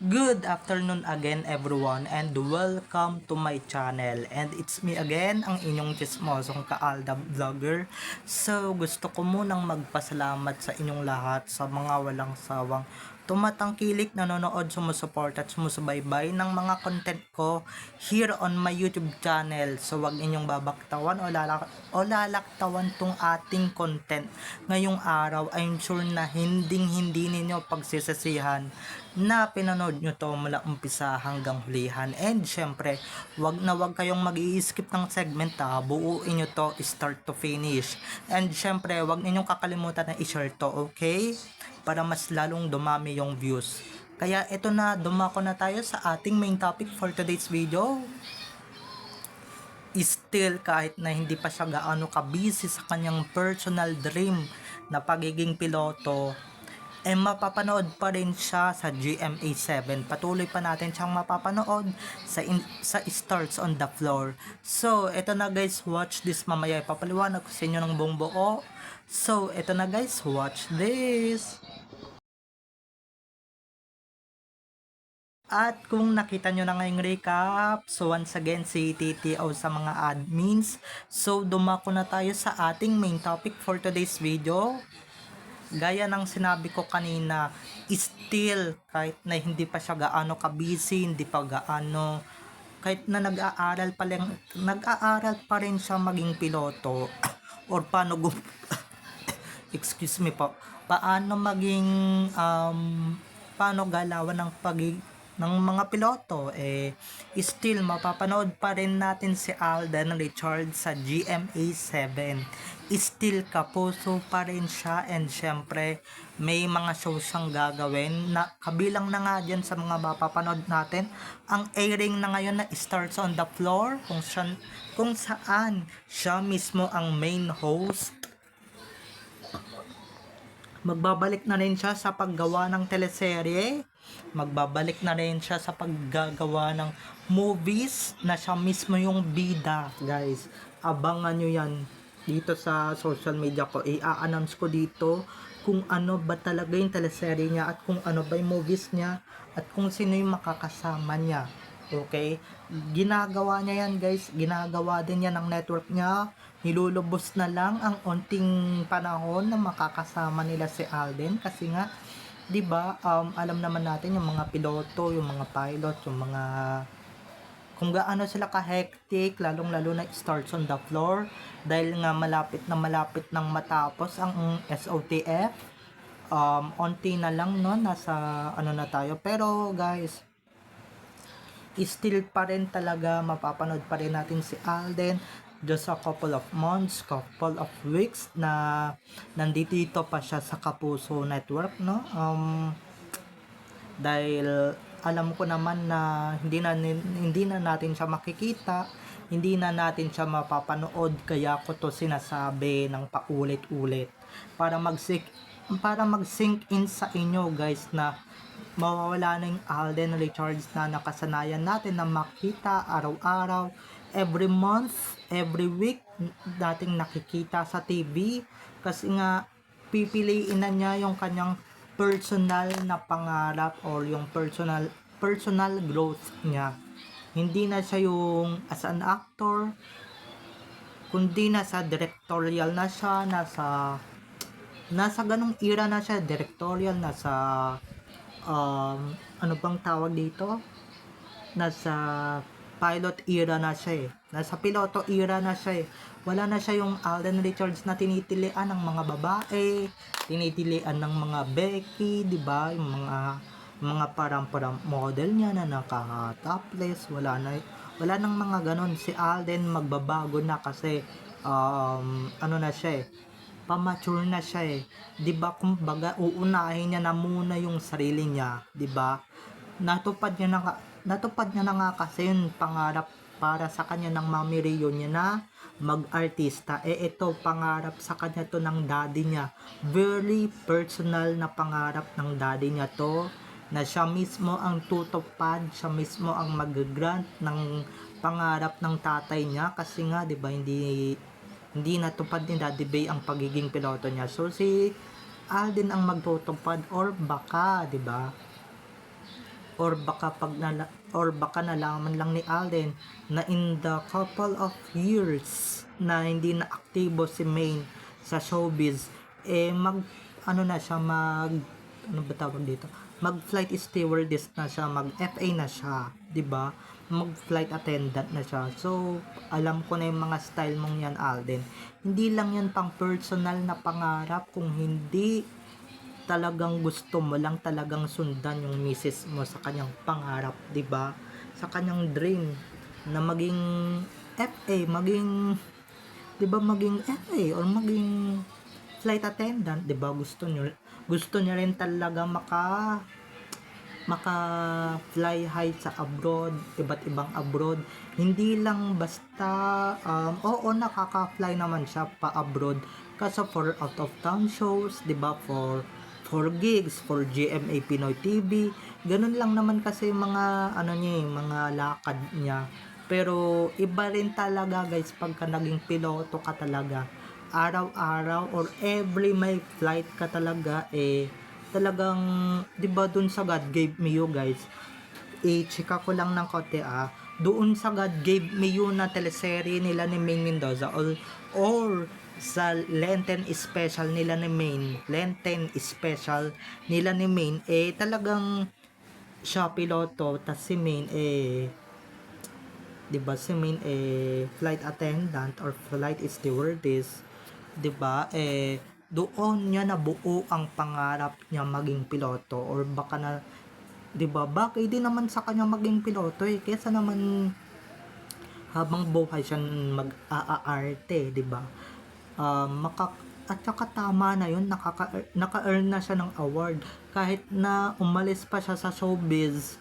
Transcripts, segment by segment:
Good afternoon again everyone and welcome to my channel, and it's me again, ang inyong chismosong Kaalda Vlogger. So gusto ko munang magpasalamat sa inyong lahat sa mga walang sawang tumatangkilik, nanonood, sumusuport at sumusubaybay ng mga content ko here on my YouTube channel. So wag ninyong babaktawan o lalaktawan tong ating content ngayong araw. I'm sure na hindi ninyo pagsisisihan na pinanood nyo to mula umpisa hanggang hulihan. And syempre, wag kayong mag-i-skip ng segment buuin nyo to start to finish. And syempre, wag ninyong kakalimutan na i-share to, okay? Para mas lalong dumami yung views. Kaya ito na, dumako na tayo sa ating main topic for today's video. Still, kahit na hindi pa siya gaano ka-busy sa kanyang personal dream na pagiging piloto, mapapanood pa rin siya sa GMA7. Patuloy pa natin siyang mapapanood sa Stars on the Floor. So, eto na guys, watch this. Mamaya ipapaliwanag ko sa inyo ng buong buo. So, eto na guys, watch this. At kung nakita nyo na ngayong recap, so once again si TTO sa mga admins. So, dumako na tayo sa ating main topic for today's video. Gaya ng sinabi ko kanina, still kahit na hindi pa siya gaano ka-busy, hindi pa gaano, kahit na nag-aaral pa rin siya maging piloto or paano excuse me po, paano maging paano galawan ng mga piloto, still mapapanood pa rin natin si Alden Richards sa GMA7. Still kapuso pa rin siya, and syempre may mga show siyang gagawin na kabilang na nga dyan sa mga mapapanood natin ang airing na ngayon na Stars on the Floor, kung saan siya mismo ang main host. Magbabalik na rin siya sa paggawa ng teleserye. Magbabalik na rin siya sa paggagawa ng movies na siya mismo yung bida, guys. Abangan nyo yan dito sa social media ko. I-announce ko dito kung ano ba talaga yung teleserye niya at kung ano ba yung movies niya at kung sino yung makakasama niya. Okay? Ginagawa niya yan, guys. Ginagawa din yan ng network niya. Nilulubos na lang ang onting panahon na makakasama nila si Alden, kasi nga 'di ba, alam naman natin yung mga piloto, yung mga pilot, yung mga kung gaano sila ka-hectic, lalong-lalo na Stars on the Floor, dahil nga malapit nang matapos ang SOTF. Onti na lang, no, nasa ano na tayo, pero guys, still pa rin talaga mapapanood pa rin natin si Alden just a couple of months, couple of weeks na nandito pa siya sa Kapuso Network, no? Dahil alam ko naman na hindi na natin siya makikita, hindi na natin siya mapapanood, kaya ko to sinasabi ng paulit-ulit para mag-sink in sa inyo, guys, na mawawala na yung Alden Richards na nakasanayan natin na makita araw-araw, every month, every week dating nakikita sa TV, kasi nga pipiliin na niya yung kanyang personal na pangarap or yung personal growth niya. Hindi na siya yung as an actor, kundi nasa directorial na siya, nasa ganong era na siya, directorial, nasa ano bang tawag dito, nasa pilot era na siya nasa piloto era na siya wala na siya yung Alden Richards na tinitilian ng mga babae, tinitilian ng mga Becky, di ba, yung mga parang model niya na naka-topless, wala nang mga ganon. Si Alden magbabago na kasi ano na siya pa-mature na siya 'di ba, kumbaga uunahin niya na muna yung sarili niya, 'di ba? Natupad niya na nga kasi yung pangarap para sa kanya ng Mami Rio niya na mag-artista. Ito pangarap sa kanya to ng daddy niya. Very personal na pangarap ng daddy niya to, na siya mismo ang tutupad, siya mismo ang mag-grant ng pangarap ng tatay niya, kasi nga 'di ba hindi natupad ni Daddy Bay ang pagiging piloto niya. So si Alden ang magtutupad, or baka, 'di ba? or baka nalaman lang ni Alden na in the couple of years na hindi na aktibo si Maine sa showbiz, ano na siya, ano ba tawag dito, mag flight stewardess na siya, mag FA na siya, 'di ba? Mag flight attendant na siya. So alam ko na yung mga style mong yan, Alden. Hindi lang yan pang personal na pangarap, kung hindi talagang gusto mo lang talagang sundan yung misis mo sa kanyang pangarap, 'di ba? Sa kanyang dream na maging FA, maging, 'di ba, maging FA or maging flight attendant, 'di ba? Gusto niya rin talaga maka fly high sa abroad, iba't ibang abroad. Hindi lang basta oo, nakaka-fly naman siya pa abroad kasi for out of town shows, 'di ba? For gigs, for GMA Pinoy TV. Ganun lang naman kasi yung mga ano niya, mga lakad niya. Pero iba rin talaga, guys, pagka naging piloto ka talaga. Araw-araw or every may flight ka talaga, talagang, 'di ba, dun sa God Gave Me You, guys, chika ko lang ng konti, doon sa God Gave Me You na teleserye nila ni Maine Mendoza, or sa Lenten special nila ni Maine, Lenten special nila ni Maine, talagang siya piloto, tas si Maine, 'di ba, si Maine flight attendant or flight stewardess, 'di ba? Doon niya nabuo ang pangarap niya maging piloto, or baka na, 'di ba? Bagay din naman sa kanya maging piloto, kaysa naman habang buhay siya mag-aarte, 'di ba? At saka tama na yun, naka-earn na siya ng award. Kahit na umalis pa siya sa showbiz,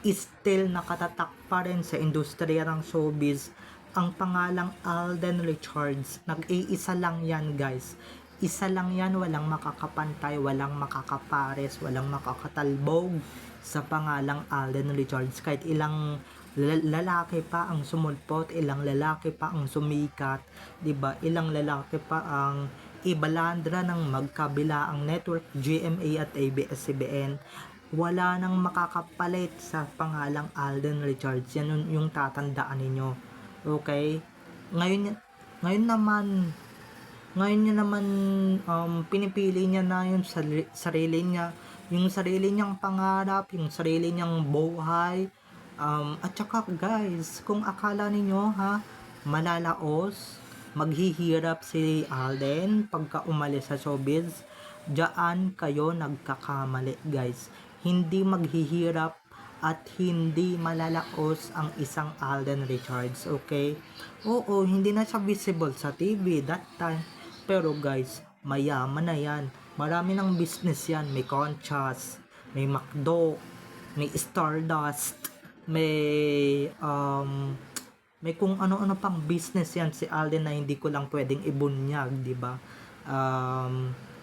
still nakatatak pa rin sa industriya ng showbiz ang pangalang Alden Richards. Nag-iisa lang yan, guys. Isa lang yan, walang makakapantay, walang makakapares, walang makakatalbog sa pangalang Alden Richards. Kahit ilang lalaki pa ang sumulpot, ilang lalaki pa ang sumikat, 'di ba? Ilang lalaki pa ang ibalandra ng magkabilaang network, GMA at ABS-CBN. Wala nang makakapalit sa pangalang Alden Richards. Yan yung tatandaan ninyo. Okay? Ngayon ngayon naman ngayon niya naman pinipili niya na yung sarili niya, yung sarili niyang pangarap, yung sarili niyang buhay. At saka, guys, kung akala ninyo malalaos, maghihirap si Alden pagka umalis sa showbiz, diyan kayo nagkakamali, guys. Hindi maghihirap at hindi malalaos ang isang Alden Richards, okay? Oo, hindi na siya visible sa TV that time. Pero guys, mayaman na yan. Marami ng business yan. May Conchas, may McDo, may Stardust, may kung ano-ano pang business yan si Alden na hindi ko lang pwedeng ibunyag, di ba?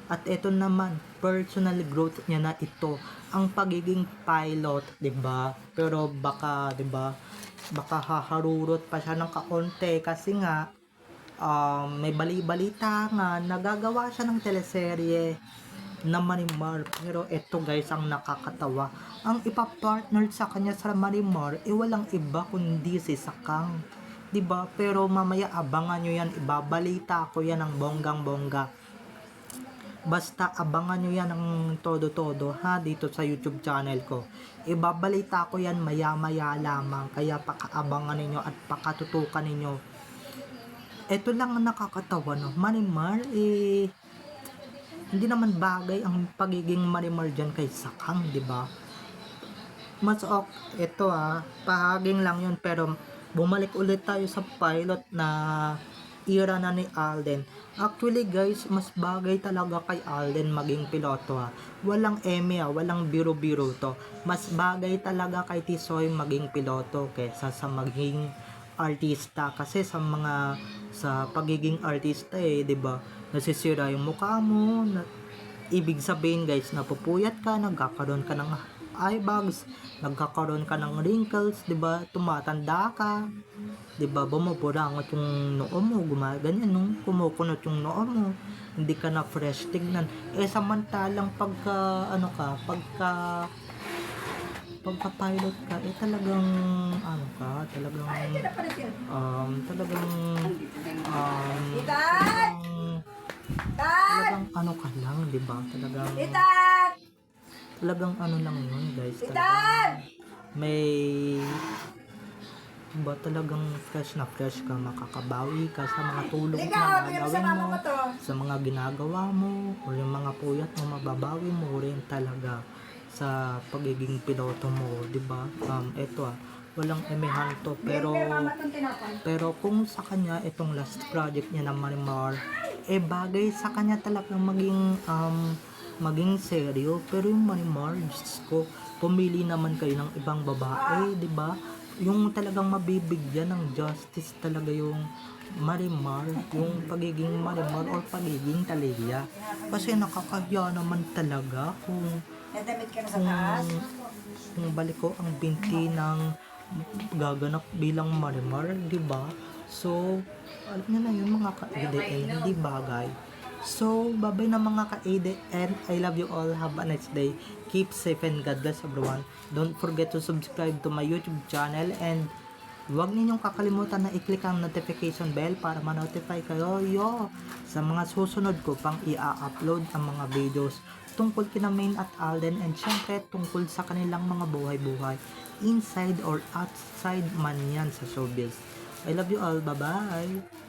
At ito naman, personal growth niya na ito, ang pagiging pilot, 'di ba? Pero baka, 'di ba? Baka haharurot pa siya ng kaunti kasi nga may bali-balita nga nagagawa siya ng teleserye na Marimar. Pero ito, guys, ang nakakatawa. Ang ipapartner sa kanya sa Marimar, walang iba kundi si Sakang. 'Di ba? Pero mamaya abangan nyo yan, ibabalita ko yan ng bonggang-bongga. Basta abangan nyo yan ng todo-todo dito sa YouTube channel ko. Ibabalita ko yan maya-maya lamang, kaya pakaabangan ninyo at pakatutukan ninyo. Ito lang ang nakakatawa, no? Marimar, hindi naman bagay ang pagiging Marimar dyan kay Sakang, di ba? Ito pahaging lang yun, pero bumalik ulit tayo sa pilot na era na ni Alden. Actually, guys, mas bagay talaga kay Alden maging piloto Walang eme walang biro-biro to. Mas bagay talaga kay Tisoy maging piloto kaysa sa maging artista, kasi sa pagiging artista 'di ba? Nasisira yung mukha mo, ibig sabihin, guys, napupuyat ka, nagkakaroon ka ng eye bags, nagkakaroon ka ng wrinkles, 'di ba? Tumatanda ka, 'di ba? Bumuburangot yung noo mo, gumaganyan, no? Kumukunot yung noo mo, hindi ka na fresh tignan. Samantalang pagka pagka-pilot ka, talagang, ano ka, talagang, talagang, talagang ano ka lang, di ba? Talagang ano lang yun, guys. Talagang may, ba talagang fresh na fresh ka, makakabawi ka sa mga tulong na gagawin mo, sa mga ginagawa mo, o yung mga puyat mo, mababawi mo rin talaga sa pagiging piloto mo, di ba? Eto walang emehan to, pero kung sa kanya itong last project niya na Marimar, bagay sa kanya talagang maging seryo. Pero yung Marimar, Diyos ko, pumili naman kayo ng ibang babae, di ba? Yung talagang mabibigyan ng justice talaga yung Marimar, yung pagiging Marimar or pagiging Talia. Kasi nakakahiya naman talaga kung balik ko ang binti ng gaganap bilang Marimar, di ba? So, alam niyo na yun mga ka-ADN, hindi bagay. So, babay na mga ka-ADN. I love you all. Have a nice day. Keep safe and God bless everyone. Don't forget to subscribe to my YouTube channel and huwag ninyong kakalimutan na i-click ang notification bell para ma-notify kayo sa mga susunod ko pang i-upload ang mga videos tungkol kina Main at Alden, and syempre tungkol sa kanilang mga buhay-buhay inside or outside man yan sa showbiz. I love you all. Bye-bye!